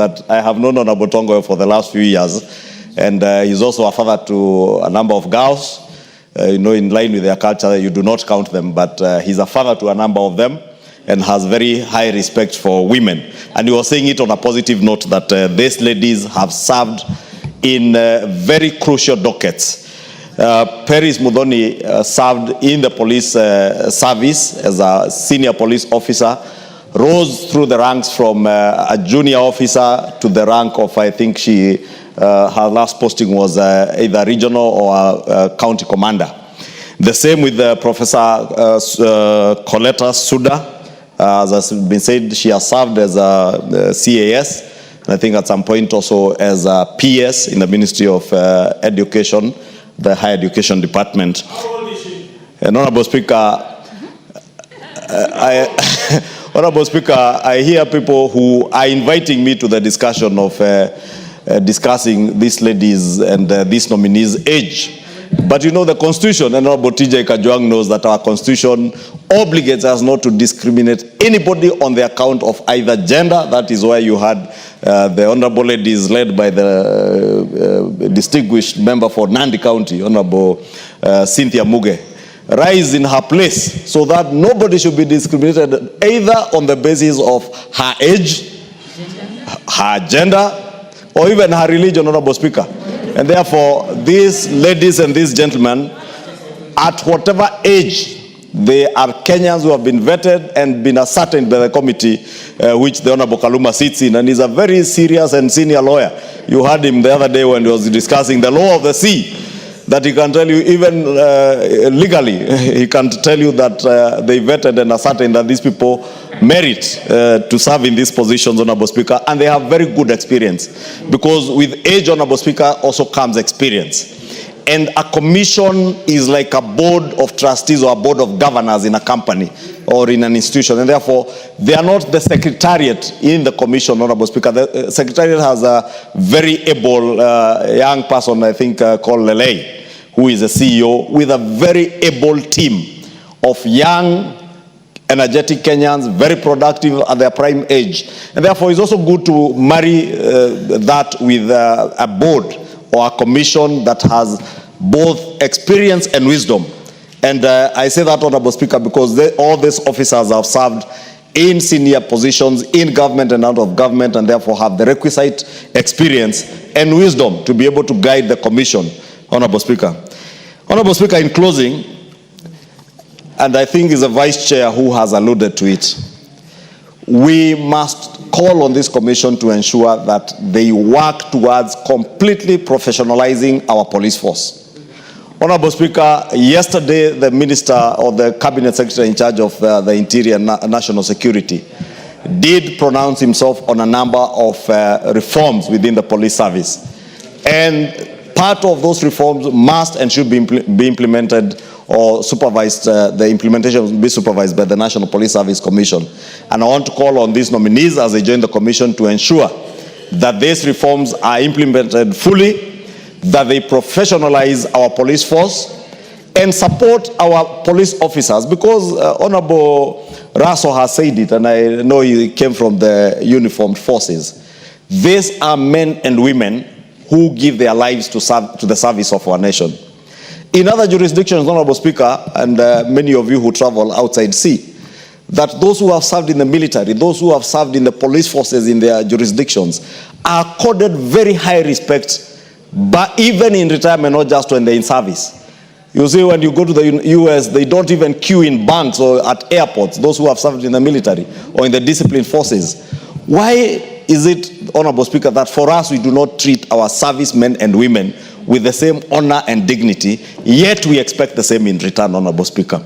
That I have known Honorable Tongo for the last few years, and he's also a father to a number of girls. In line with their culture, you do not count them, but he's a father to a number of them and has very high respect for women. And he was saying it on a positive note that these ladies have served in very crucial dockets. Peris Mudhoni served in the police service as a senior police officer, rose through the ranks from a junior officer to the rank of, I think her last posting was either regional or county commander. The same with Professor SH00TER. As has been said, she has served as a CAS, and I think at some point also as a PS in the Ministry of Education, the Higher Education Department. How old is she? And Honorable Speaker, Honorable Speaker, I hear people who are inviting me to the discussion of discussing these ladies and these nominees' age. But you know the Constitution, and Honorable TJ Kajwang knows that our Constitution obligates us not to discriminate anybody on the account of either gender. That is why you had the Honorable ladies led by the distinguished member for Nandi County, Honorable Cynthia Muge, rise in her place so that nobody should be discriminated either on the basis of her age, her gender, or even her religion, Honorable Speaker. And therefore, these ladies and these gentlemen, at whatever age, they are Kenyans who have been vetted and been ascertained by the committee which the Honorable Kaluma sits in. And he's a very serious and senior lawyer. You heard him the other day when he was discussing the law of the sea, that he can tell you even legally, he can tell you that they vetted and ascertained that these people merit to serve in these positions, Honorable Speaker, and they have very good experience. Because with age, Honorable Speaker, also comes experience. And a commission is like a board of trustees or a board of governors in a company or in an institution. And therefore, they are not the secretariat in the commission, Honorable Speaker. The secretariat has a very able young person, I think, called Lled, who is a CEO, with a very able team of young, energetic Kenyans, very productive at their prime age. And therefore, it's also good to marry that with a board or a commission that has both experience and wisdom. And I say that, Honorable Speaker, because all these officers have served in senior positions in government and out of government, and therefore have the requisite experience and wisdom to be able to guide the commission, Honorable Speaker. Honorable Speaker, in closing, and I think is a vice chair who has alluded to it, we must call on this commission to ensure that they work towards completely professionalizing our police force. Honorable Speaker, yesterday the Minister or the Cabinet Secretary in charge of the Interior and National Security did pronounce himself on a number of reforms within the police service. And part of those reforms must and should be implemented or supervised, the implementation will be supervised by the National Police Service Commission. And I want to call on these nominees as they join the commission to ensure that these reforms are implemented fully, that they professionalize our police force and support our police officers, because Honorable Raso has said it, and I know he came from the uniformed forces. These are men and women who give their lives to the service of our nation. In other jurisdictions, Honorable Speaker, and many of you who travel outside sea, that those who have served in the military, those who have served in the police forces in their jurisdictions, are accorded very high respect, but even in retirement, not just when they're in service. You see, when you go to the US, they don't even queue in banks or at airports, those who have served in the military or in the disciplined forces. Why is it, Honorable Speaker, that for us we do not treat our servicemen and women with the same honor and dignity, yet we expect the same in return, Honorable Speaker?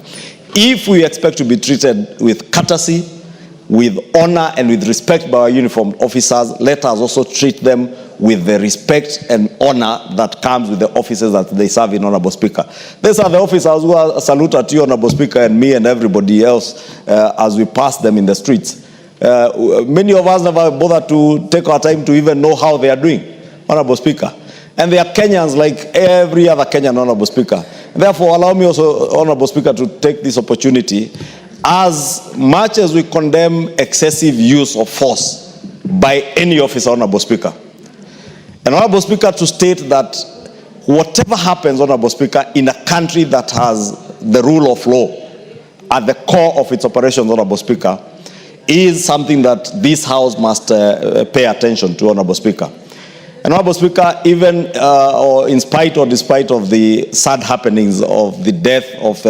If we expect to be treated with courtesy, with honor and with respect by our uniformed officers, let us also treat them with the respect and honor that comes with the officers that they serve in, Honorable Speaker. These are the officers who are salute at you, Honorable Speaker, and me and everybody else as we pass them in the streets. Many of us never bother to take our time to even know how they are doing, Honorable Speaker. And they are Kenyans like every other Kenyan, Honorable Speaker. Therefore, allow me also, Honorable Speaker, to take this opportunity. As much as we condemn excessive use of force by any officer, Honorable Speaker. And Honorable Speaker, to state that whatever happens, Honorable Speaker, in a country that has the rule of law at the core of its operations, Honorable Speaker, is something that this House must pay attention to, Honorable Speaker. And Honorable Speaker, even or in spite or despite of the sad happenings of the death of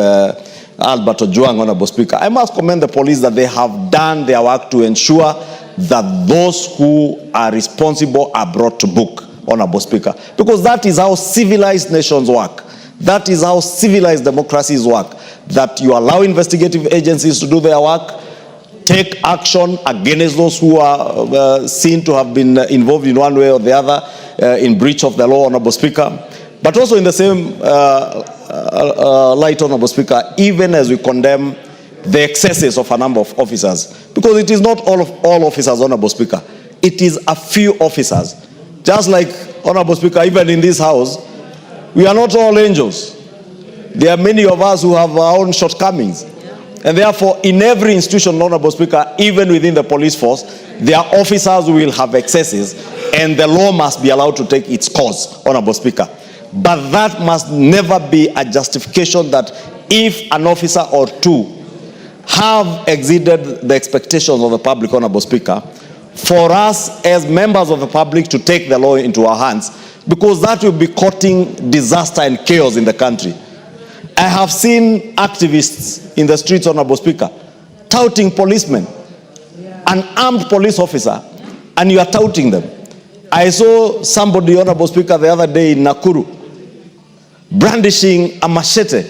Albert Ojwang, Honorable Speaker, I must commend the police that they have done their work to ensure that those who are responsible are brought to book, Honorable Speaker. Because that is how civilized nations work. That is how civilized democracies work. That you allow investigative agencies to do their work, take action against those who are seen to have been involved in one way or the other in breach of the law, Honorable Speaker. But also in the same light, Honorable Speaker, even as we condemn the excesses of a number of officers, because it is not all officers, Honorable Speaker. It is a few officers. Just like, Honorable Speaker, even in this House, we are not all angels. There are many of us who have our own shortcomings. And therefore, in every institution, Honorable Speaker, even within the police force, there are officers who will have excesses, and the law must be allowed to take its course, Honorable Speaker. But that must never be a justification that if an officer or two have exceeded the expectations of the public, Honorable Speaker, for us as members of the public to take the law into our hands, because that will be courting disaster and chaos in the country. I have seen activists in the streets, Honorable Speaker, touting policemen, an armed police officer, and you are touting them. I saw somebody, Honorable Speaker, the other day in Nakuru, brandishing a machete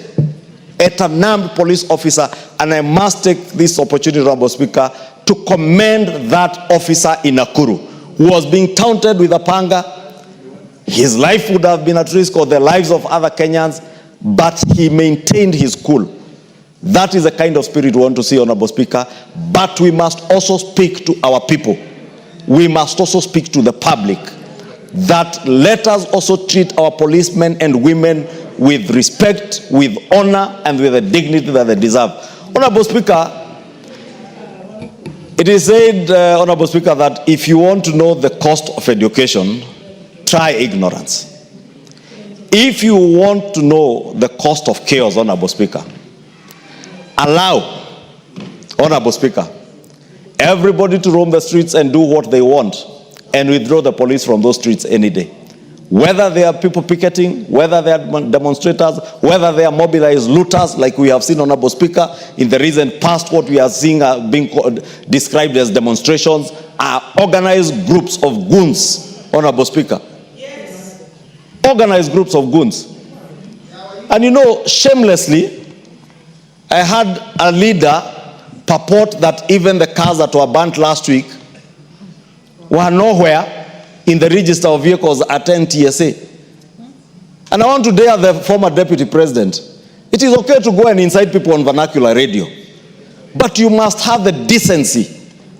at an armed police officer, and I must take this opportunity, Honorable Speaker, to commend that officer in Nakuru who was being taunted with a panga. His life would have been at risk, or the lives of other Kenyans, but he maintained his cool. That is the kind of spirit we want to see, Honorable Speaker. But we must also speak to our people. We must also speak to the public that let us also treat our policemen and women with respect, with honor, and with the dignity that they deserve. Honorable Speaker, it is said, Honorable Speaker, that if you want to know the cost of education, try ignorance. If you want to know the cost of chaos, Honorable Speaker, allow, Honorable Speaker, everybody to roam the streets and do what they want, and withdraw the police from those streets any day. Whether they are people picketing, whether they are demonstrators, whether they are mobilized looters, like we have seen, Honorable Speaker, in the recent past, what we are seeing being described as demonstrations are organized groups of goons, Honorable Speaker. Yes. Organized groups of goons. And you know, shamelessly, I had a leader purport that even the cars that were burnt last week were nowhere in the register of vehicles at NPSC. And I want to dare the former deputy president. It is okay to go and incite people on vernacular radio, but you must have the decency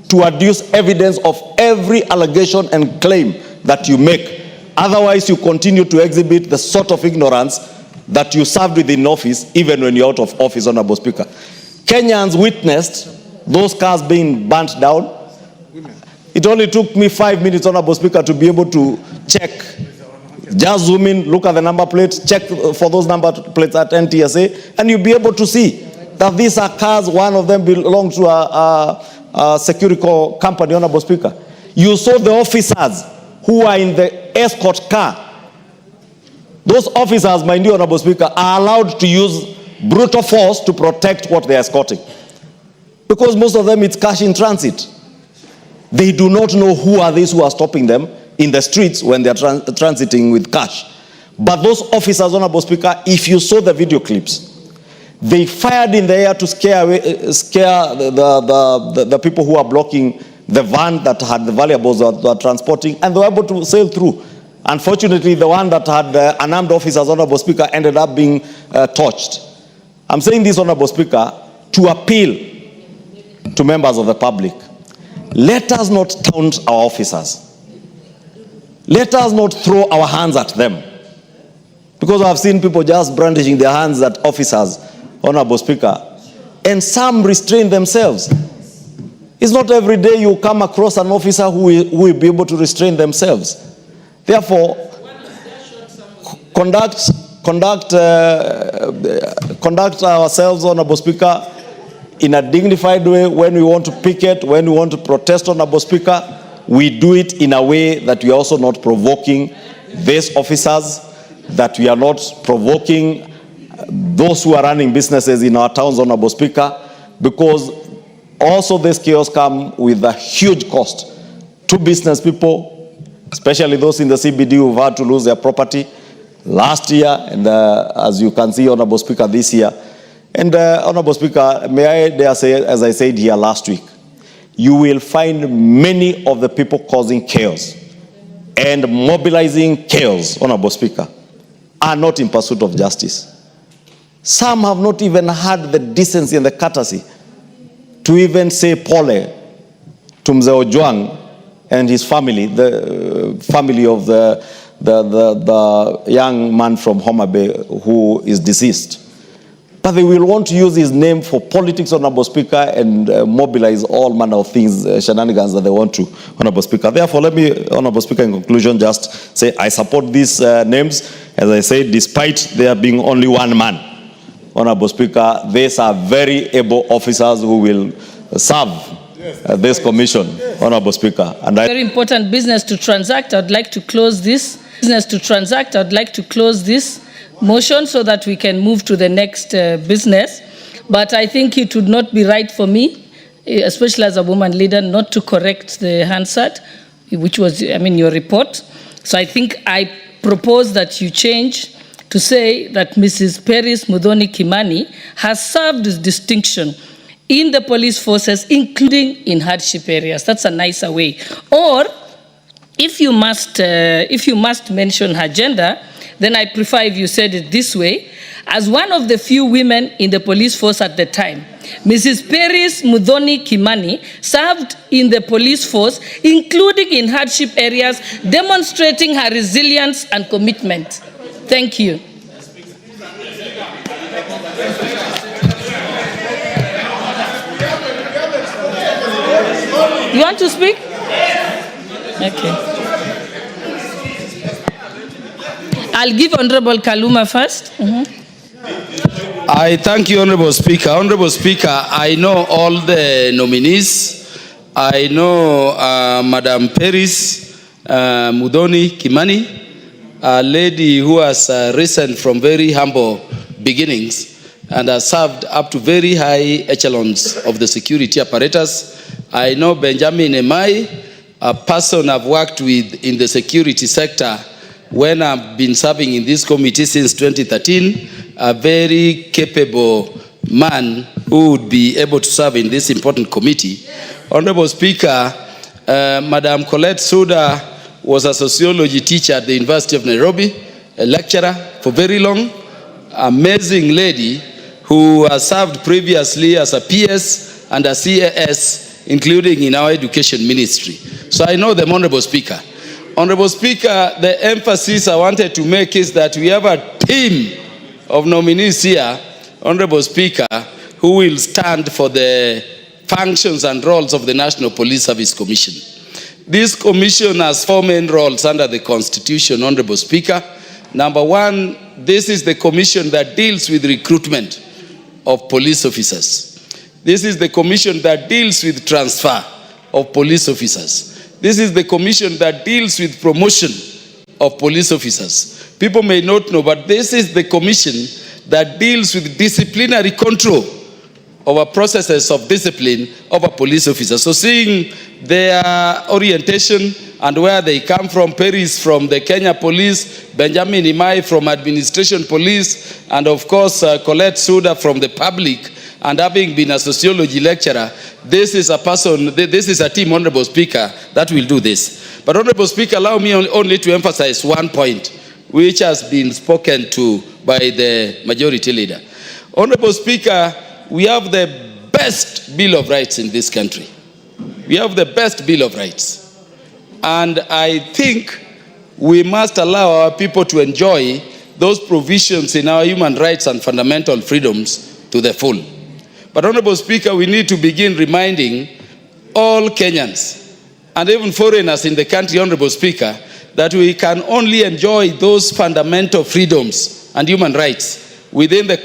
to adduce evidence of every allegation and claim that you make. Otherwise, you continue to exhibit the sort of ignorance that you served within office, even when you're out of office, Honorable Speaker. Kenyans witnessed those cars being burnt down. It only took me 5 minutes, Honorable Speaker, to be able to check. Just zoom in, look at the number plates, check for those number plates at NTSA, and you'll be able to see that these are cars. One of them belongs to a security company, Honorable Speaker. You saw the officers who are in the escort car. Those officers, mind you, Honorable Speaker, are allowed to use brutal force to protect what they are escorting. Because most of them, it's cash in transit. They do not know who are these who are stopping them in the streets when they are transiting with cash. But those officers, Honorable Speaker, if you saw the video clips, they fired in the air to scare the people who are blocking the van that had the valuables that they were transporting, and they were able to sail through. Unfortunately, the one that had unarmed officers, Honorable Speaker, ended up being torched. I'm saying this, Honorable Speaker, to appeal to members of the public. Let us not taunt our officers. Let us not throw our hands at them. Because I've seen people just brandishing their hands at officers, Honorable Speaker, and some restrain themselves. It's not every day you come across an officer who will be able to restrain themselves. Therefore, conduct ourselves, Honorable Speaker, in a dignified way. When we want to picket, when we want to protest, Honorable Speaker, we do it in a way that we are also not provoking these officers, that we are not provoking those who are running businesses in our towns, Honorable Speaker, because also this chaos comes with a huge cost to business people, especially those in the CBD who've had to lose their property last year, and as you can see, Honorable Speaker, this year. And Honorable Speaker, may I dare say, as I said here last week, you will find many of the people causing chaos and mobilizing chaos, Honorable Speaker, are not in pursuit of justice. Some have not even had the decency and the courtesy to even say pole to Mzee Ojwang and his family, the family of the young man from Homa Bay who is deceased. But they will want to use his name for politics, Honorable Speaker, and mobilize all manner of things, shenanigans that they want to, Honorable Speaker. Therefore, let me, Honorable Speaker, in conclusion, just say I support these names. As I said, despite there being only one man, Honorable Speaker, these are very able officers who will serve this commission, Honorable Speaker. And very important business to transact. I'd like to close this motion so that we can move to the next business. But I think it would not be right for me, especially as a woman leader, not to correct the Hansard, which was, your report. So I think I propose that you change to say that Mrs. Peris Muthoni Kimani has served with distinction in the police forces, including in hardship areas. That's a nicer way. Or if you must mention her gender, then I prefer if you said it this way: as one of the few women in the police force at the time, Mrs. Peris Muthoni Kimani served in the police force, including in hardship areas, demonstrating her resilience and commitment. Thank you. You want to speak? Okay. I'll give Honorable Kaluma first. I thank you, Honorable Speaker. Honorable Speaker, I know all the nominees. I know Madam Peris Muthoni Kimani, a lady who has risen from very humble beginnings and has served up to very high echelons of the security apparatus. I know Benjamin Emai, a person I've worked with in the security sector when I've been serving in this committee since 2013, a very capable man who would be able to serve in this important committee. Honorable Speaker, Madam SH00TER was a sociology teacher at the University of Nairobi, a lecturer for very long, amazing lady who has served previously as a PS and a CAS, including in our education ministry. So I know them, Honorable Speaker. Honorable Speaker, the emphasis I wanted to make is that we have a team of nominees here, Honorable Speaker, who will stand for the functions and roles of the National Police Service Commission. This commission has 4 main roles under the Constitution, Honorable Speaker. Number one, this is the commission that deals with recruitment of police officers. This is the commission that deals with transfer of police officers. This is the commission that deals with promotion of police officers. People may not know, but this is the commission that deals with disciplinary control over processes of discipline of a police officer. So seeing their orientation and where they come from, Peris from the Kenya Police, Benjamin Imai from Administration Police, and of course Lled from the public, and having been a sociology lecturer, this is a team, Honorable Speaker, that will do this. But Honorable Speaker, allow me only to emphasize one point, which has been spoken to by the majority leader. Honorable Speaker, we have the best Bill of Rights in this country. We have the best Bill of Rights. And I think we must allow our people to enjoy those provisions in our human rights and fundamental freedoms to the full. But Honorable Speaker, we need to begin reminding all Kenyans and even foreigners in the country, Honorable Speaker, that we can only enjoy those fundamental freedoms and human rights within the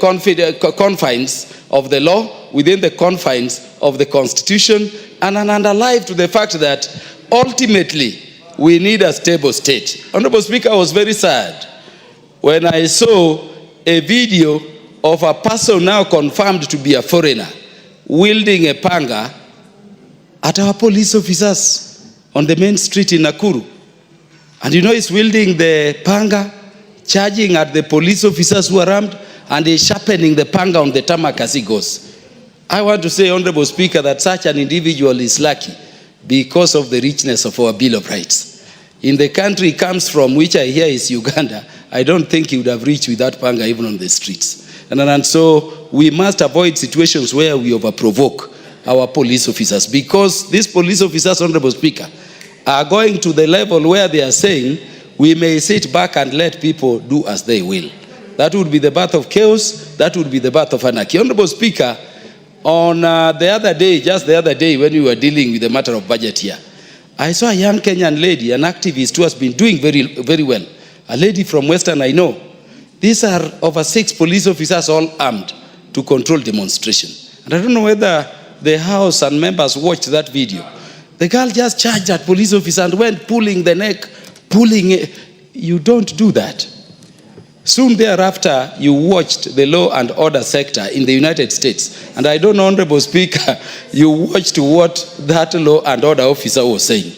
confines of the law, within the confines of the Constitution, and alive to the fact that ultimately we need a stable state. Honorable Speaker, I was very sad when I saw a video of a person now confirmed to be a foreigner wielding a panga at our police officers on the main street in Nakuru. And you know, he's wielding the panga, charging at the police officers who are armed, and he's sharpening the panga on the tarmac as he goes. I want to say, Honorable Speaker, that such an individual is lucky because of the richness of our Bill of Rights. In the country he comes from, which I hear is Uganda, I don't think he would have reached with that panga even on the streets. And so we must avoid situations where we overprovoke our police officers, because these police officers, Honorable Speaker, are going to the level where they are saying we may sit back and let people do as they will. That would be the birth of chaos. That would be the birth of anarchy. Honorable Speaker, on just the other day when we were dealing with the matter of budget here, I saw a young Kenyan lady, an activist who has been doing very, very well. A lady from Western, I know. These are over 6 police officers all armed to control demonstration. And I don't know whether the House and members watched that video. The girl just charged at police officer and went pulling the neck, pulling it. You don't do that. Soon thereafter, you watched the law and order sector in the United States. And I don't know, Honorable Speaker, you watched what that law and order officer was saying.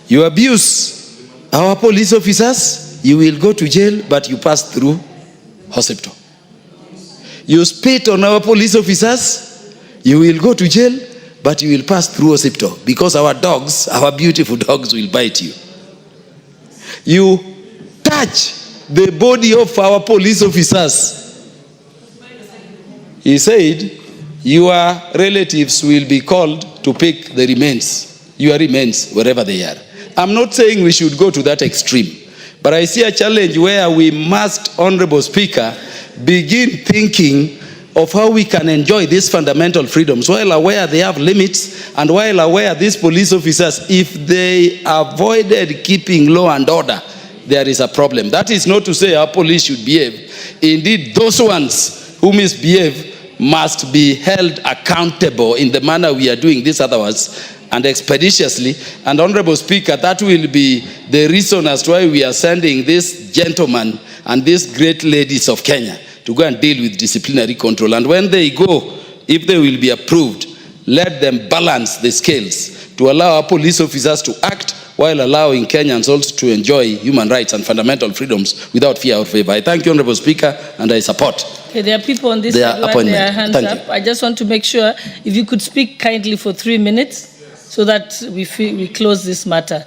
You abuse our police officers, you will go to jail, but you pass through hospital. You spit on our police officers, you will go to jail, but you will pass through hospital, because our dogs, our beautiful dogs, will bite you. You touch the body of our police officers. He said, your relatives will be called to pick the remains, your remains, wherever they are. I'm not saying we should go to that extreme, but I see a challenge where we must, Honorable Speaker, begin thinking of how we can enjoy these fundamental freedoms while aware they have limits, and while aware these police officers, if they avoided keeping law and order, there is a problem. That is not to say our police should behave. Indeed, those ones who misbehave must be held accountable in the manner we are doing this otherwise, and expeditiously. And Honorable Speaker, that will be the reason as to why we are sending this gentleman and these great ladies of Kenya to go and deal with disciplinary control. And when they go, if they will be approved, let them balance the scales to allow our police officers to act while allowing Kenyans also to enjoy human rights and fundamental freedoms without fear or favor. I thank you, Honorable Speaker, and I support there are people on this side who have their hands up. I just want to make sure if you could speak kindly for 3 minutes so that we close this matter.